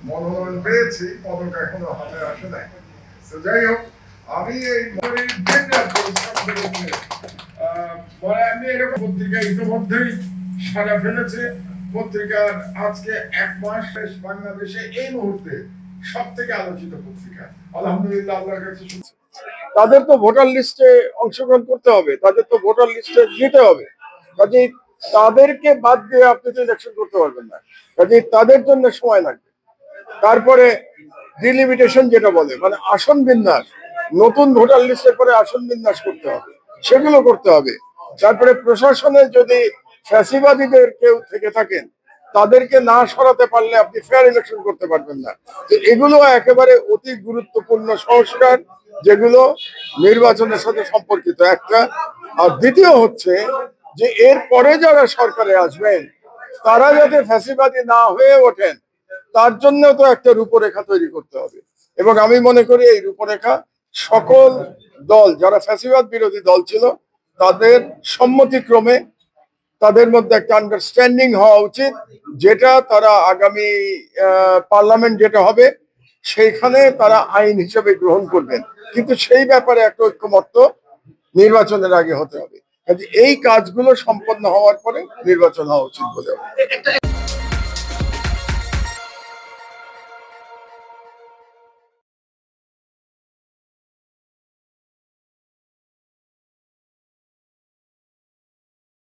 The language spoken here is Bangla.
মনোনয়ন পেয়েছি, পদক এখনো হাতে আসে নাই। যাই হোক, আমি এই আমি এরকম পত্রিকা ইতিমধ্যেই সারা ফেলেছে। পত্রিকার আজকে 1 মাস বাংলাদেশে এই মুহূর্তে সব থেকে আলোচিত পত্রিকা। আলহামদুলিল্লাহ, আল্লাহর কাছে তাদের তো ভোটার লিস্টে অংশগ্রহণ করতে হবে, তাদের তো ভোটার লিস্টে দিতে হবে। কাজেই তাদেরকে বাদ দিয়ে আপনি তো ইলেকশন করতে পারবেন না। কাজেই তাদের জন্য সময় লাগবে। তারপরে ডিলিমিটেশন যেটা বলে, মানে আসন বিন্যাস, নতুন ভোটার লিস্টের পরে আসন বিন্যাস করতে হবে, সেগুলো করতে হবে। তারপরে প্রশাসনে যদি ফ্যাসিবাদীদের কেউ থেকে থাকেন, তাদেরকে না সরাতে পারলে আপনি ফেয়ার ইলেকশন করতে পারবেন না। তো এগুলো একেবারে অতি গুরুত্বপূর্ণ সংস্কার, যেগুলো নির্বাচনের সাথে সম্পর্কিত একটা। আর দ্বিতীয় হচ্ছে যে এর পরে যারা সরকারে আসবেন, তারা যাতে ফ্যাসিবাদী না হয়ে ওঠেন, তার জন্য তো একটা রূপরেখা তৈরি করতে হবে। এবং আমি মনে করি এই রূপরেখা সকল দল, যারা ফ্যাসিবাদ বিরোধী দল ছিল, তাদের সম্মতিক্রমে তাদের মধ্যে একটা আন্ডারস্ট্যান্ডিং হওয়া উচিত, যেটা তারা আগামী পার্লামেন্ট যেটা হবে সেইখানে তারা আইন হিসেবে গ্রহণ করবেন। কিন্তু সেই ব্যাপারে একটা ঐক্যমত্য নির্বাচনের আগে হতে হবে। এই কাজগুলো সম্পন্ন হওয়ার পরে নির্বাচন হওয়া উচিত বলে